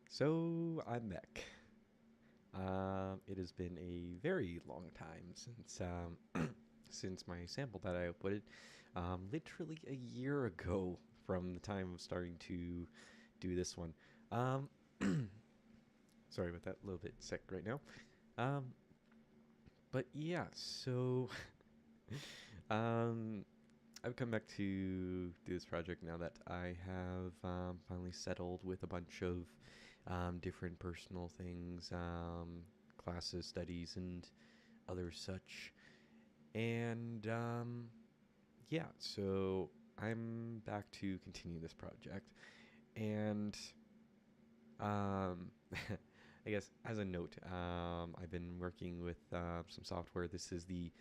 So I'm back. It has been a very long time since since my sample that I uploaded, literally a year ago from the time of starting to do this one. Um, Sorry about that, a little bit sick right now. Um, but yeah, so um, I've come back to do this project now that I have finally settled with a bunch of different personal things, classes, studies, and other such. And yeah, so I'm back to continue this project. And um, I guess as a note, I've been working with some software. This is the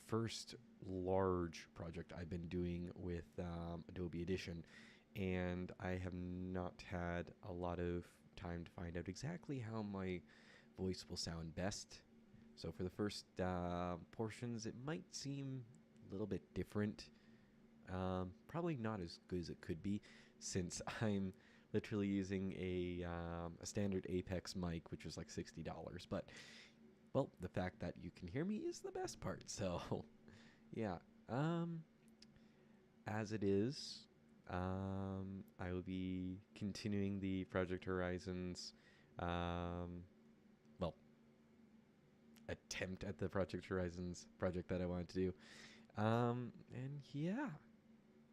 first large project I've been doing with Adobe Edition, and I have not had a lot of time to find out exactly how my voice will sound best. So for the first portions, it might seem a little bit different. Probably not as good as it could be, since I'm literally using a standard Apex mic, which is like $60. But well, the fact that you can hear me is the best part. So yeah, um, as it is, I will be continuing the Project Horizons. Um, well, attempt at the Project Horizons project that I wanted to do. And yeah,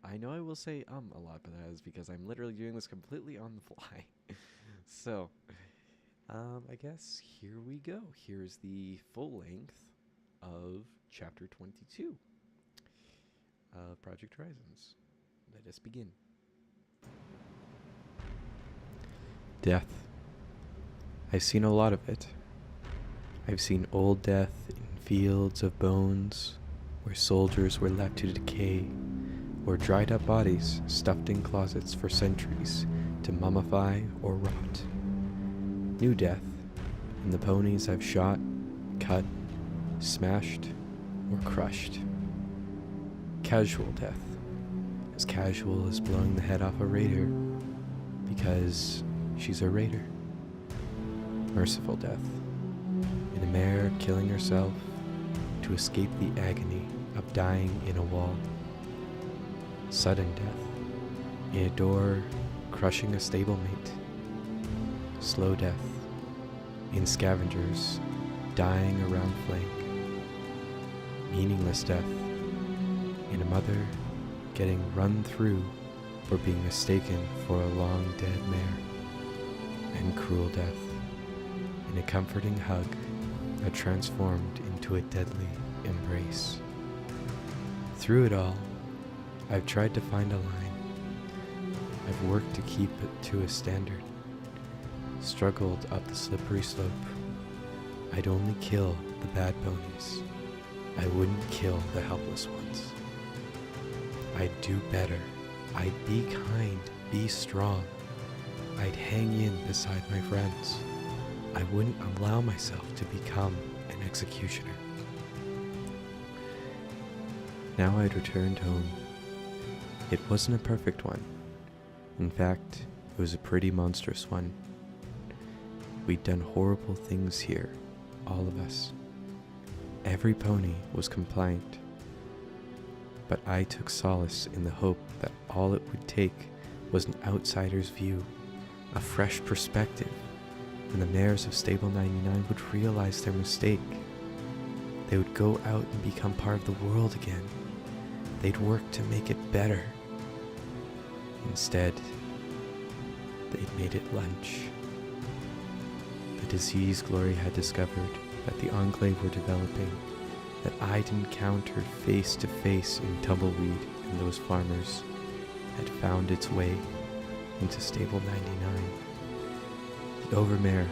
I know I will say a lot, but that is because I'm literally doing this completely on the fly. So, I guess here we go. Here's the full length of Chapter 22 of Project Horizons. Let us begin. Death. I've seen a lot of it. I've seen old death in fields of bones, where soldiers were left to decay, or dried up bodies stuffed in closets for centuries to mummify or rot. New death in the ponies I've shot, cut, smashed, or crushed. Casual death, as casual as blowing the head off a raider, because she's a raider. Merciful death, in a mare killing herself to escape the agony of dying in a wall. Sudden death, in a door crushing a stablemate. Slow death, in scavengers dying around flank. Meaningless death, in a mother getting run through for being mistaken for a long dead mare. And cruel death, in a comforting hug that transformed into a deadly embrace. Through it all, I've tried to find a line. I've worked to keep it to a standard. Struggled up the slippery slope. I'd only kill the bad ponies. I wouldn't kill the helpless ones. I'd do better. I'd be kind, be strong. I'd hang in beside my friends. I wouldn't allow myself to become an executioner. Now I'd returned home. It wasn't a perfect one. In fact, it was a pretty monstrous one. We'd done horrible things here, all of us. Every pony was compliant. But I took solace in the hope that all it would take was an outsider's view, a fresh perspective, and the mares of Stable 99 would realize their mistake. They would go out and become part of the world again. They'd work to make it better. Instead, they'd made it lunch. The disease Glory had discovered that the Enclave were developing, that I'd encountered face to face in Tumbleweed and those farmers, had found its way into Stable 99. The overmare,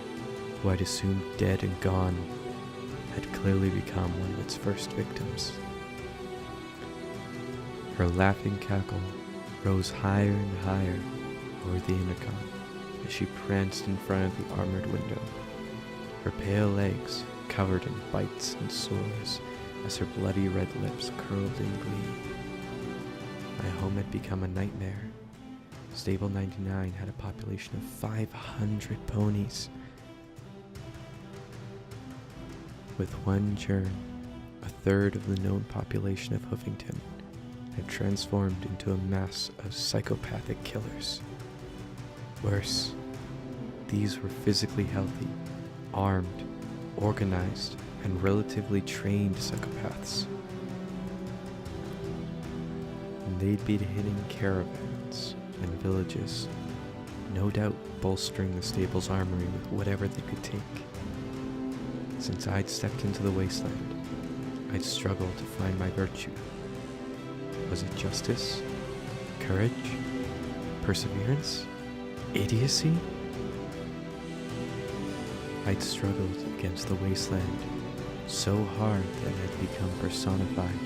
who I'd assumed dead and gone, had clearly become one of its first victims. Her laughing cackle rose higher and higher over the intercom as she pranced in front of the armored window, her pale legs covered in bites and sores as her bloody red lips curled in glee. My home had become a nightmare, Stable 99 had a population of 500 ponies. With one churn, a third of the known population of Hoofington had transformed into a mass of psychopathic killers. Worse, these were physically healthy, armed, organized, and relatively trained psychopaths. And they'd be hitting caravans and villages, no doubt bolstering the stable's armory with whatever they could take. Since I'd stepped into the wasteland, I'd struggled to find my virtue. Was it justice? Courage? Perseverance? Idiocy? I'd struggled against the wasteland so hard that it had become personified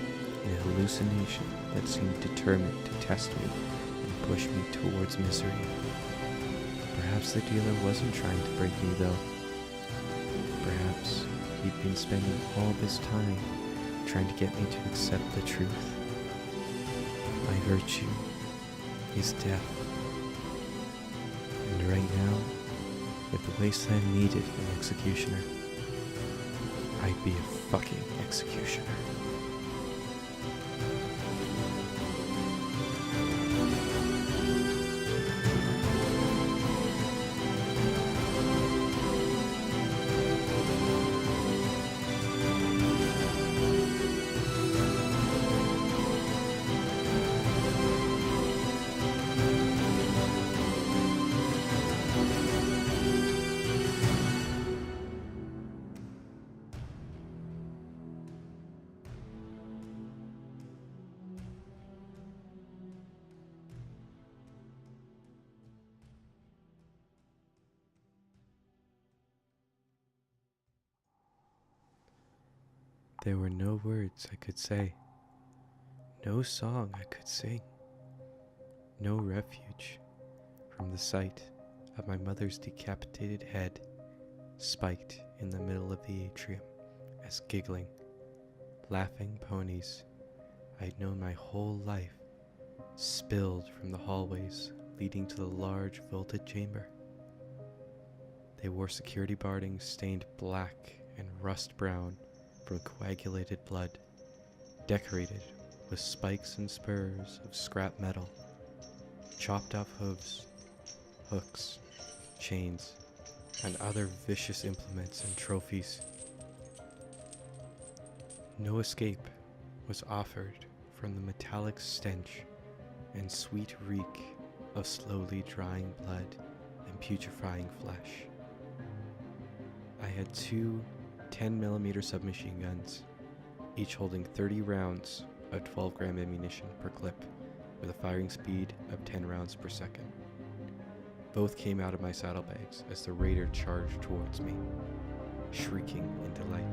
in a hallucination that seemed determined to test me and push me towards misery. Perhaps the dealer wasn't trying to break me though. Perhaps he'd been spending all this time trying to get me to accept the truth. My virtue is death. And right now, if the wasteland needed an executioner, I'd be a fucking executioner. There were no words I could say, no song I could sing, no refuge from the sight of my mother's decapitated head spiked in the middle of the atrium as giggling, laughing ponies I'd known my whole life spilled from the hallways leading to the large vaulted chamber. They wore security bardings stained black and rust brown from coagulated blood, decorated with spikes and spurs of scrap metal, chopped off hooves, hooks, chains, and other vicious implements and trophies. No escape was offered from the metallic stench and sweet reek of slowly drying blood and putrefying flesh. I had two 10mm submachine guns, each holding 30 rounds of 12-gram ammunition per clip with a firing speed of 10 rounds per second. Both came out of my saddlebags as the raider charged towards me, shrieking in delight.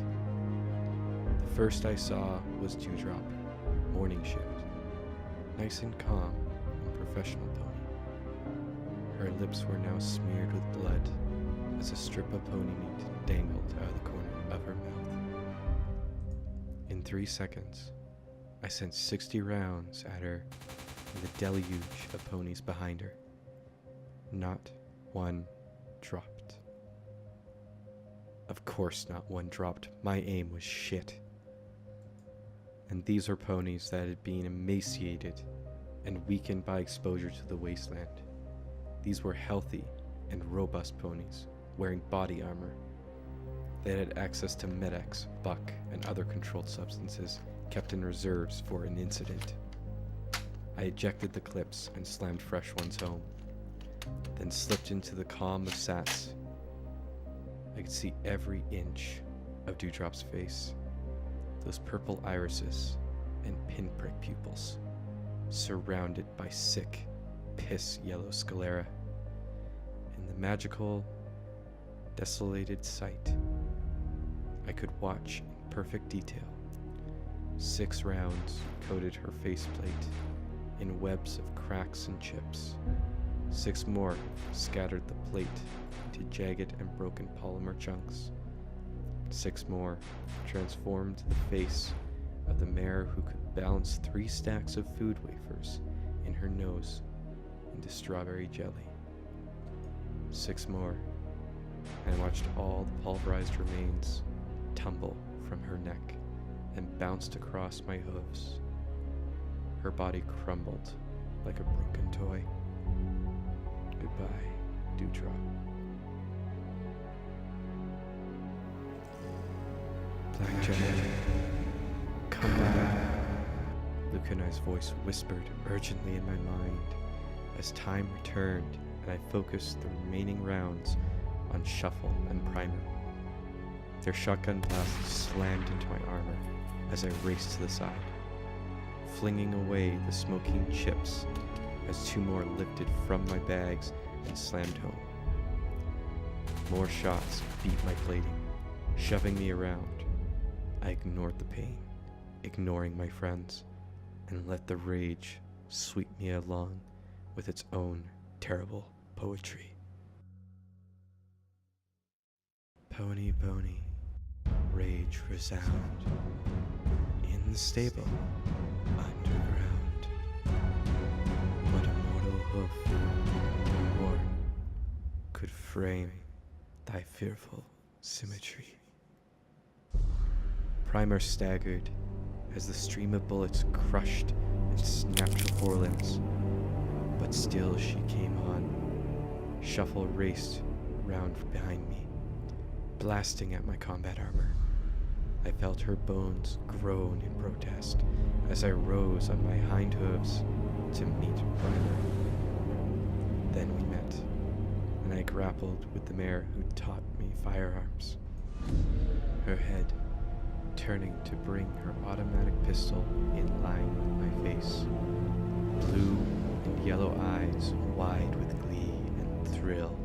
The first I saw was Dewdrop, morning shift, nice and calm and professional pony. Her lips were now smeared with blood as a strip of pony meat dangled out of the corner of her mouth. In 3 seconds, I sent 60 rounds at her and the deluge of ponies behind her. Not one dropped. Of course not one dropped. My aim was shit. And these are ponies that had been emaciated and weakened by exposure to the wasteland. These were healthy and robust ponies, wearing body armor. They had access to Med-X, Buck, and other controlled substances kept in reserves for an incident. I ejected the clips and slammed fresh ones home, then slipped into the calm of Sats. I could see every inch of Dewdrop's face, those purple irises and pinprick pupils, surrounded by sick, piss-yellow sclera. In the magical, desolated sight, I could watch in perfect detail. 6 rounds coated her faceplate in webs of cracks and chips. 6 more scattered the plate into jagged and broken polymer chunks. 6 more transformed the face of the mare who could balance 3 stacks of food wafers in her nose into strawberry jelly. 6 more, and I watched all the pulverized remains tumble from her neck and bounced across my hooves. Her body crumbled like a broken toy. Goodbye, Dewdrop. Blackjack, come back. Lucanai's voice whispered urgently in my mind as time returned and I focused the remaining rounds on Shuffle and Primer. Their shotgun blasts slammed into my armor as I raced to the side, flinging away the smoking chips as 2 more lifted from my bags and slammed home. More shots beat my plating, shoving me around. I ignored the pain, ignoring my friends, and let the rage sweep me along with its own terrible poetry. Pony, pony, rage resound in the stable underground. What a mortal hoof or horn could frame thy fearful symmetry? Primer staggered as the stream of bullets crushed and snapped her forelimbs, but still she came on. Shuffle raced round behind me, blasting at my combat armor. I felt her bones groan in protest as I rose on my hind hooves to meet Primer. Then we met, and I grappled with the mare who taught me firearms. Her head turning to bring her automatic pistol in line with my face. Blue and yellow eyes wide with glee and thrill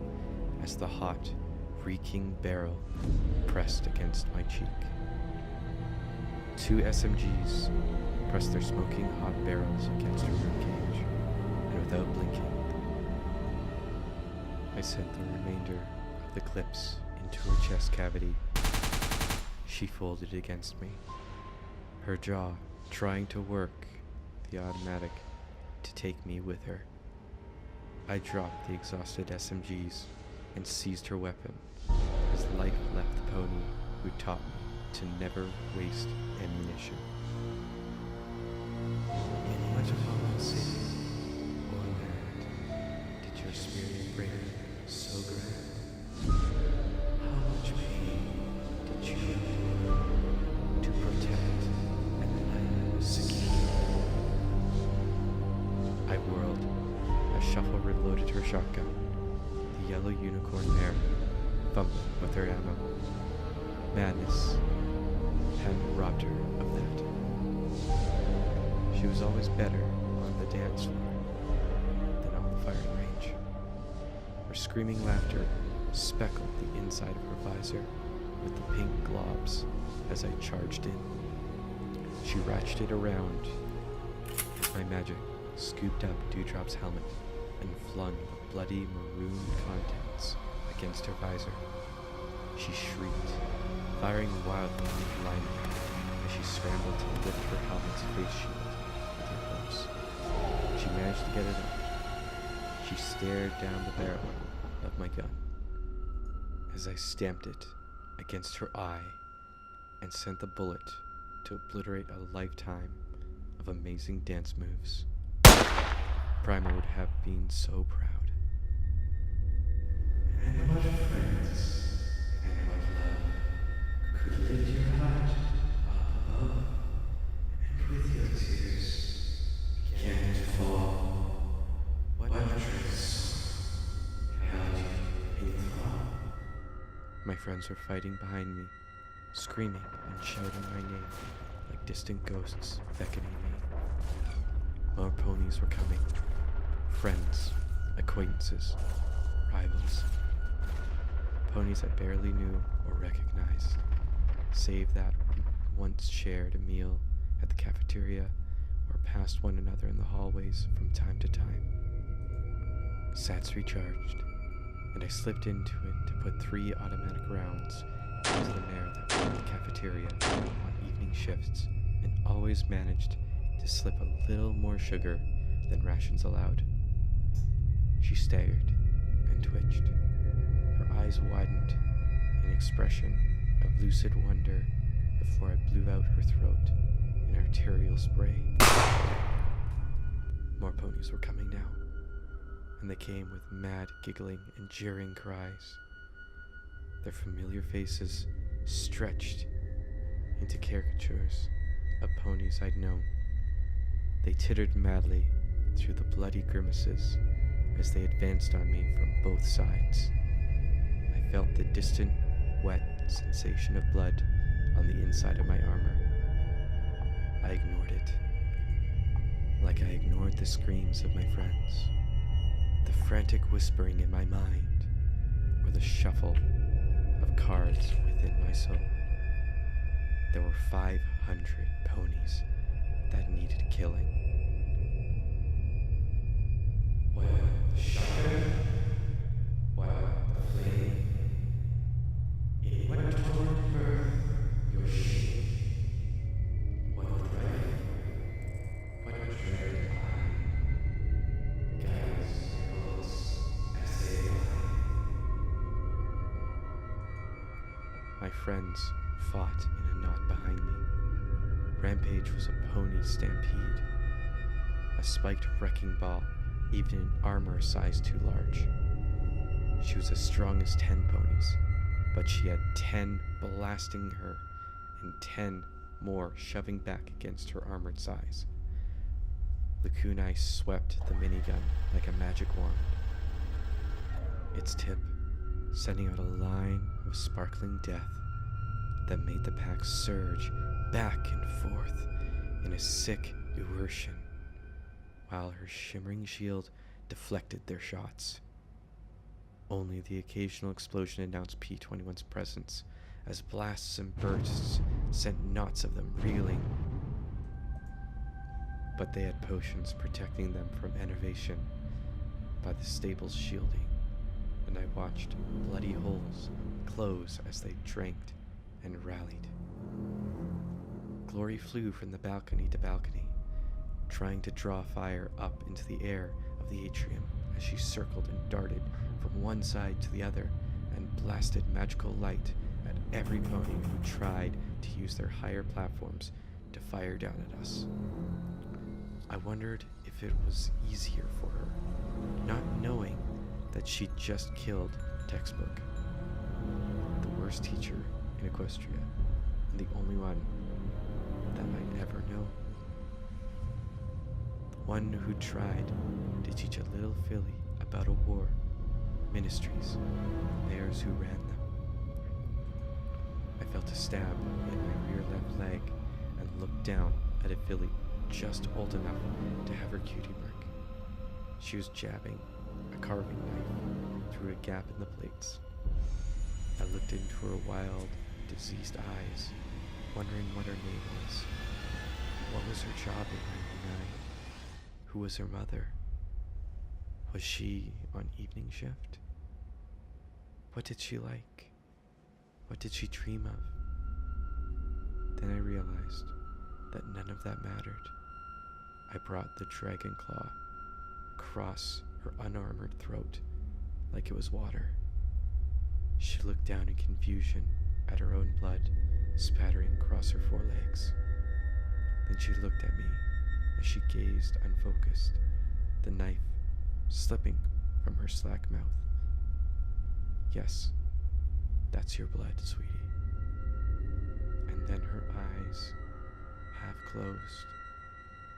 as the hot, reeking barrel pressed against my cheek. 2 SMGs pressed their smoking hot barrels against her ribcage, and without blinking, I sent the remainder of the clips into her chest cavity. She folded against me, her jaw trying to work the automatic to take me with her. I dropped the exhausted SMGs and seized her weapon as life left the pony who taught me to never waste ammunition. In what hollow city or land did your spirit break so grand? How much pain did you endure to protect and land secure? I whirled as Shuffle reloaded her shotgun, the yellow unicorn mare fumbling with her ammo. Madness hadn't robbed her of that. She was always better on the dance floor than on the firing range. Her screaming laughter speckled the inside of her visor with the pink globs as I charged in. She ratcheted around as my magic scooped up Dewdrop's helmet and flung the bloody maroon contents against her visor. She shrieked, firing wildly blindly as she scrambled to lift her helmet's face shield with her hooves. She managed to get it up. She stared down the barrel of my gun as I stamped it against her eye and sent the bullet to obliterate a lifetime of amazing dance moves. Primer would have been so proud. And what friends and what love could lift your heart up above, and with your tears began to fall. What tricks held you in thrall? My friends were fighting behind me, screaming and shouting my name like distant ghosts beckoning me. More ponies were coming. Friends, acquaintances, rivals. Ponies I barely knew or recognized, save that we once shared a meal at the cafeteria or passed one another in the hallways from time to time. Sats recharged, and I slipped into it to put 3 automatic rounds into the mare that worked the cafeteria on evening shifts and always managed to slip a little more sugar than rations allowed. She staggered and twitched. Her eyes widened in expression of lucid wonder before I blew out her throat in arterial spray. More ponies were coming now, and they came with mad giggling and jeering cries. Their familiar faces stretched into caricatures of ponies I'd known. They tittered madly through the bloody grimaces as they advanced on me from both sides. I felt the distant, wet sensation of blood on the inside of my armor. I ignored it, like I ignored the screams of my friends, the frantic whispering in my mind, or the shuffle of cards within my soul. There were 500 ponies that needed killing. While the shotgun, while the flame, in what torn birth your shield, what rifle, what dread eye, guides your bullets as they lie. My friends fought in a knot behind me. Rampage was a pony stampede, a spiked wrecking ball, even in armor a size too large. She was as strong as 10 ponies, but she had 10 blasting her and 10 more shoving back against her armored size. The kunai swept the minigun like a magic wand, its tip sending out a line of sparkling death that made the pack surge back and forth in a sick eversion, while her shimmering shield deflected their shots. Only the occasional explosion announced P-21's presence, as blasts and bursts sent knots of them reeling. But they had potions protecting them from enervation by the stable's shielding, and I watched bloody holes close as they drank and rallied. Glory flew from the balcony to balcony, trying to draw fire up into the air of the atrium as she circled and darted from one side to the other and blasted magical light at every pony who tried to use their higher platforms to fire down at us. I wondered if it was easier for her, not knowing that she'd just killed textbook, the worst teacher in Equestria, and the only one that I'd ever know. The one who tried to teach a little filly about a war, ministries, bears who ran them. I felt a stab in my rear left leg and looked down at a filly just old enough to have her cutie mark. She was jabbing a carving knife through a gap in the plates. I looked into her wild, diseased eyes, wondering what her name was. What was her job in 99? Who was her mother? Was she on evening shift? What did she like? What did she dream of? Then I realized that none of that mattered. I brought the dragon claw across her unarmored throat like it was water. She looked down in confusion at her own blood spattering across her forelegs. Then she looked at me as she gazed unfocused, the knife slipping from her slack mouth. Yes, that's your blood, sweetie. And then her eyes half closed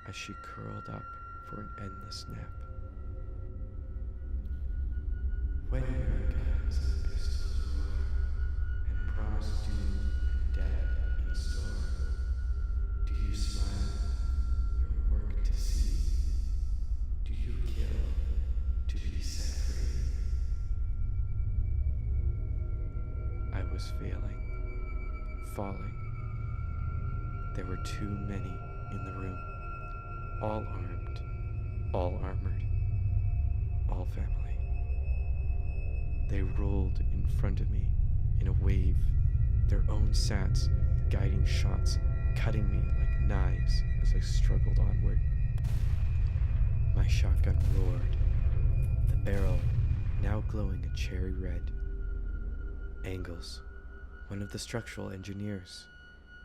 as she curled up for an endless nap. When your guns and pistols roar and promise doom and death in store, do you smile your work to see? Do you kill to be set free? I was failing, falling. There were too many in the room, all armed, all armored, all family. They rolled in front of me in a wave, their own sats guiding shots, cutting me like knives as I struggled onward. My shotgun roared, the barrel now glowing a cherry red. Angles, one of the structural engineers,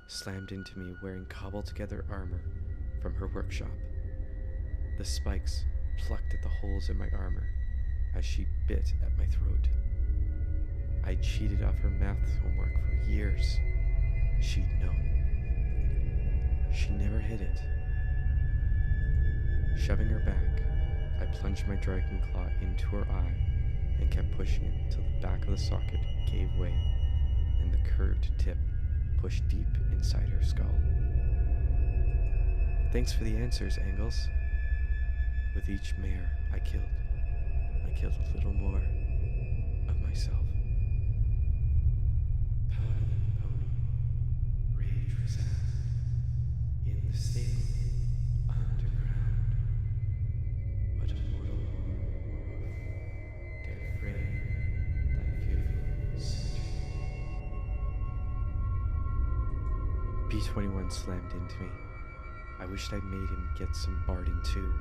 slammed into me wearing cobbled-together armor from her workshop. The spikes plucked at the holes in my armor as she bit at my throat. I'd cheated off her math homework for years. She'd known. She never hid it. Shoving her back, I plunged my dragon claw into her eye and kept pushing it till the back of the socket gave way and the curved tip pushed deep inside her skull. Thanks for the answers, Angles. With each mare I killed a little more of myself. Pony, pony, rage resound in the stable underground. What a mortal war, dead frame, thy fearful symmetry. B-21 slammed into me. I wished I'd made him get some barding too.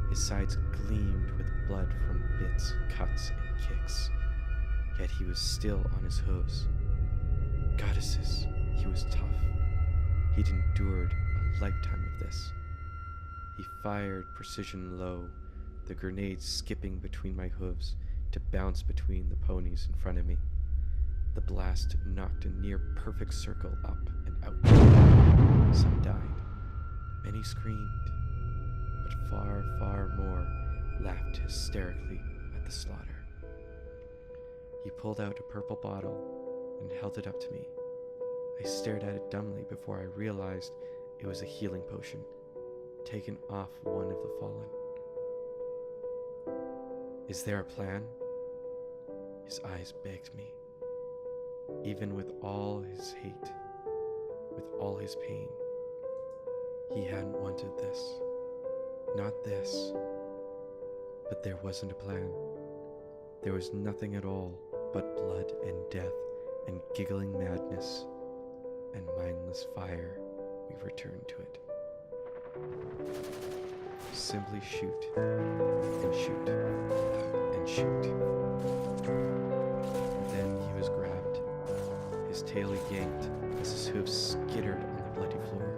His sides gleamed with blood from bits, cuts, and kicks. Yet he was still on his hooves. Goddesses, he was tough. He'd endured a lifetime of this. He fired precision low, the grenades skipping between my hooves to bounce between the ponies in front of me. The blast knocked a near-perfect circle up and out. Some died. Many screamed. But far, far more laughed hysterically at the slaughter. He pulled out a purple bottle and held it up to me. I stared at it dumbly before I realized it was a healing potion, taken off one of the fallen. Is there a plan? His eyes begged me. Even with all his hate, with all his pain, he hadn't wanted this. Not this. But there wasn't a plan. There was nothing at all but blood and death and giggling madness and mindless fire. We returned to it. Simply shoot and shoot and shoot. Then he was grabbed, his tail yanked as his hooves skittered on the bloody floor,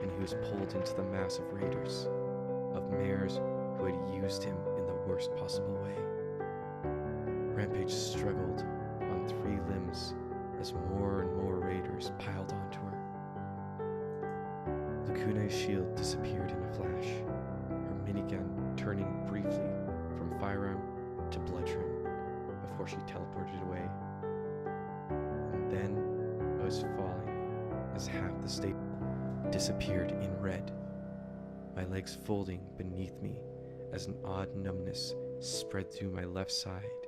and he was pulled into the mass of raiders, of mares who had used him in the worst possible way. Rampage struggled on three limbs as more and more raiders piled onto her. Lacuna's shield disappeared in a flash, her minigun turning briefly from firearm to bloodshot before she teleported away. And then I was falling as half the stable disappeared in red, my legs folding beneath me as an odd numbness spread through my left side,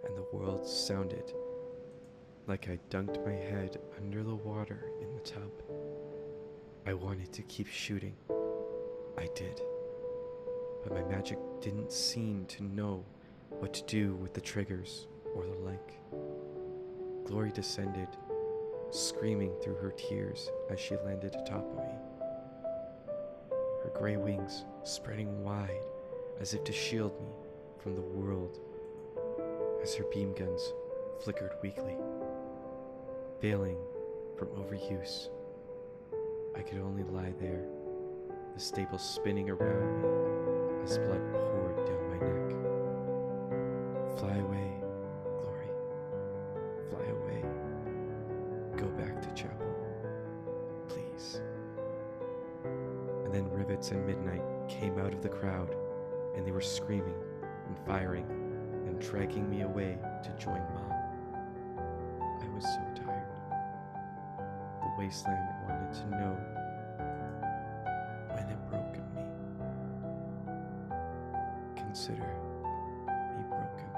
and the world sounded like I dunked my head under the water in the tub. I wanted to keep shooting. I did. But my magic didn't seem to know what to do with the triggers or the like. Glory descended, screaming through her tears as she landed atop of me. Her gray wings spreading wide as if to shield me from the world as her beam guns flickered weakly. Failing from overuse, I could only lie there, the stable spinning around me as blood poured down my neck. Fly away, Glory. Fly away. Go back to chapel, please. And then Rivets and Midnight came out of the crowd, and they were screaming and firing and dragging me away to join Mom. I was so tired. The wasteland wanted to know when it broke in me. Consider me broken.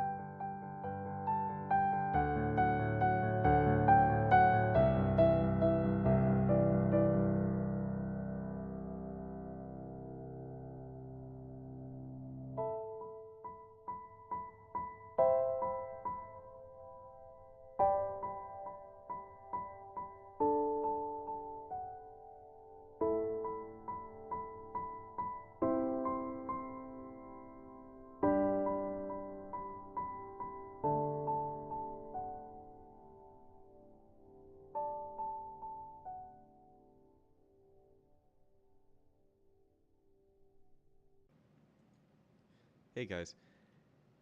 Hey guys.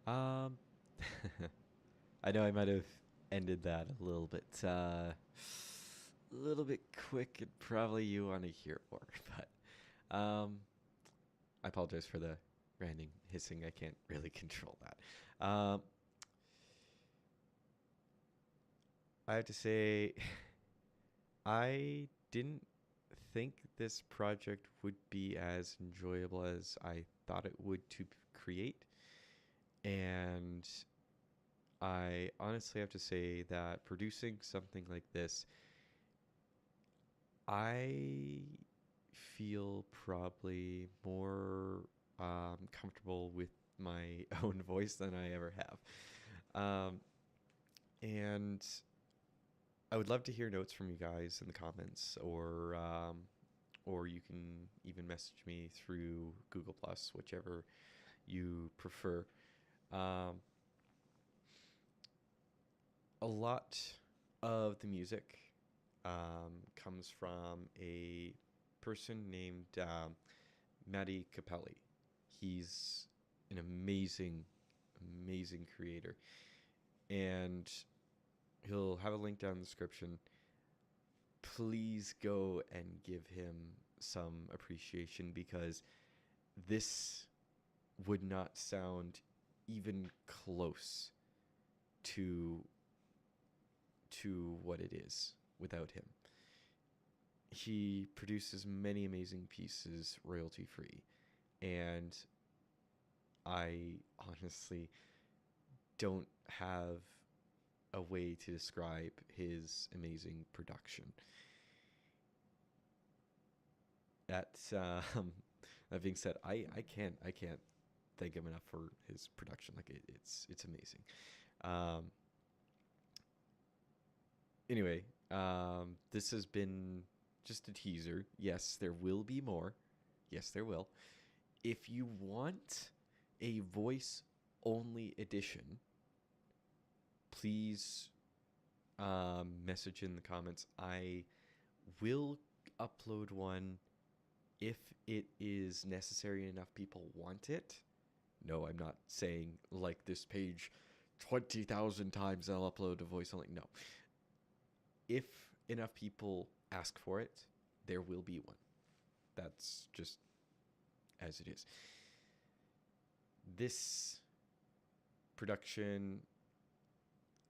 Um, I know I might have ended that a little bit quick, and probably you want to hear more, but I apologize for the random hissing. I can't really control that. I have to say, I didn't think this project would be as enjoyable as I thought it would to create, and I honestly have to say that producing something like this, I feel probably more comfortable with my own voice than I ever have. Um, and I would love to hear notes from you guys in the comments, or you can even message me through Google Plus, whichever you prefer. Um, a lot of the music comes from a person named Matty Capelli. He's an amazing, amazing creator. And he'll have a link down in the description. Please go and give him some appreciation because this would not sound even close to what it is without him. He produces many amazing pieces royalty free, and I honestly don't have a way to describe his amazing production. That that being said, I can't thank him enough for his production. Like it's amazing. Um, anyway, this has been just a teaser. Yes, there will be more. Yes, there will. If you want a voice only edition, please message in the comments. I will upload one if it is necessary and enough people want it. No, I'm not saying like this page 20,000 times I'll upload a voice only. No. If enough people ask for it, there will be one. That's just as it is. This production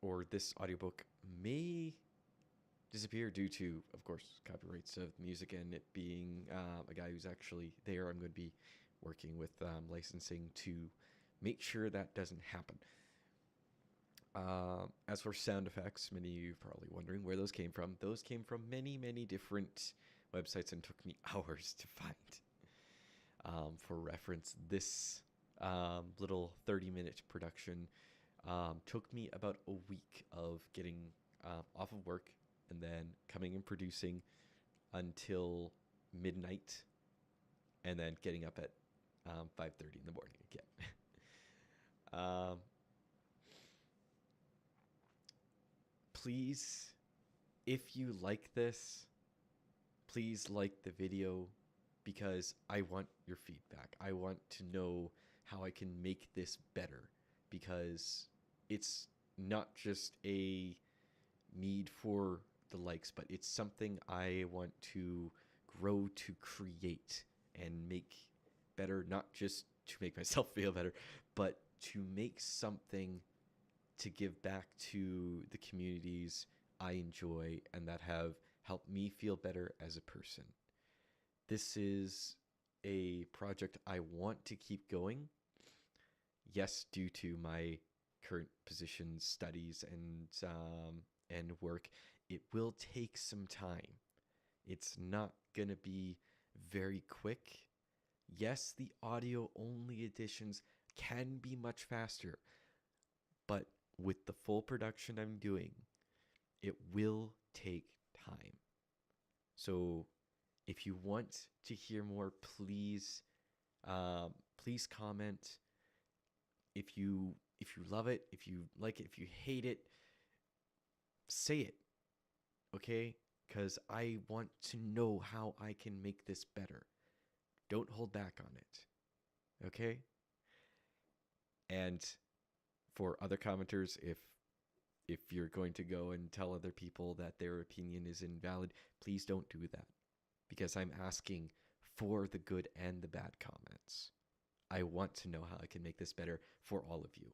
or this audiobook may disappear due to, of course, copyrights of music and it being a guy who's actually there. I'm going to be working with licensing to make sure that doesn't happen. As for sound effects, many of you are probably wondering where those came from. Those came from many, many different websites and took me hours to find. For reference, this little 30-minute production took me about a week of getting off of work and then coming and producing until midnight and then getting up at 5:30 in the morning again. um, please, if you like this, please like the video because I want your feedback. I want to know how I can make this better because it's not just a need for the likes, but it's something I want to grow to create and make better, not just to make myself feel better, but to make something to give back to the communities I enjoy and that have helped me feel better as a person. This is a project I want to keep going. Yes, due to my current position, studies, and work, it will take some time. It's not gonna be very quick. Yes, the audio only editions can be much faster, but with the full production I'm doing, it will take time. So if you want to hear more, please comment. If you love it, if you like it, if you hate it, say it, okay? Because I want to know how I can make this better. Don't hold back on it, okay? And for other commenters, if you're going to go and tell other people that their opinion is invalid, please don't do that, because I'm asking for the good and the bad comments. I want to know how I can make this better for all of you,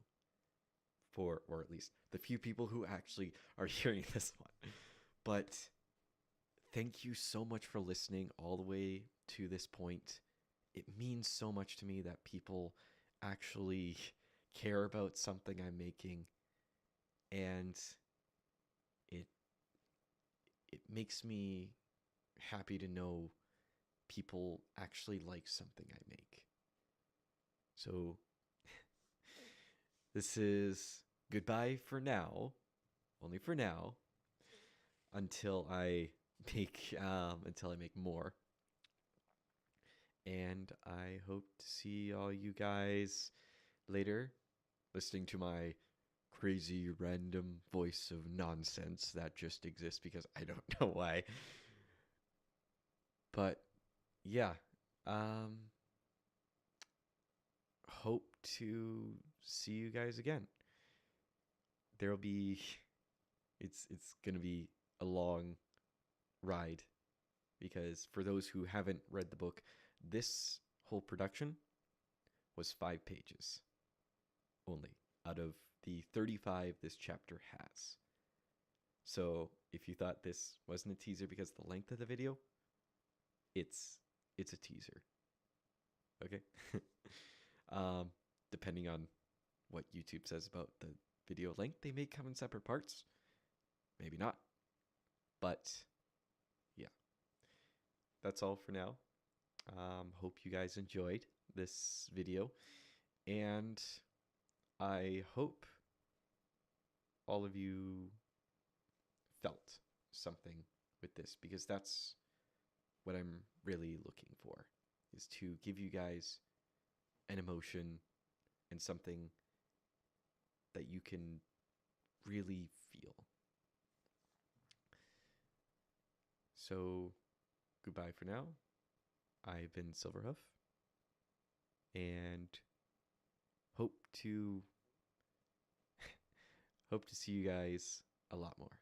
or at least the few people who actually are hearing this one. But thank you so much for listening all the way to this point. It means so much to me that people actually care about something I'm making, and it makes me happy to know people actually like something I make. So this is goodbye for now, only for now, until I make more. And I hope to see all you guys later, listening to my crazy random voice of nonsense that just exists because I don't know why. But yeah, hope to see you guys again. There'll be it's going to be a long ride, because for those who haven't read the book, this whole production was 5 pages only out of the 35 this chapter has. So if you thought this wasn't a teaser because of the length of the video, it's a teaser. Okay? Depending on what YouTube says about the video length, they may come in separate parts. Maybe not. But yeah. That's all for now. Hope you guys enjoyed this video. And I hope all of you felt something with this, because that's what I'm really looking for, is to give you guys an emotion and something that you can really feel. So goodbye for now. I've been Silverhoof, and hope to see you guys a lot more.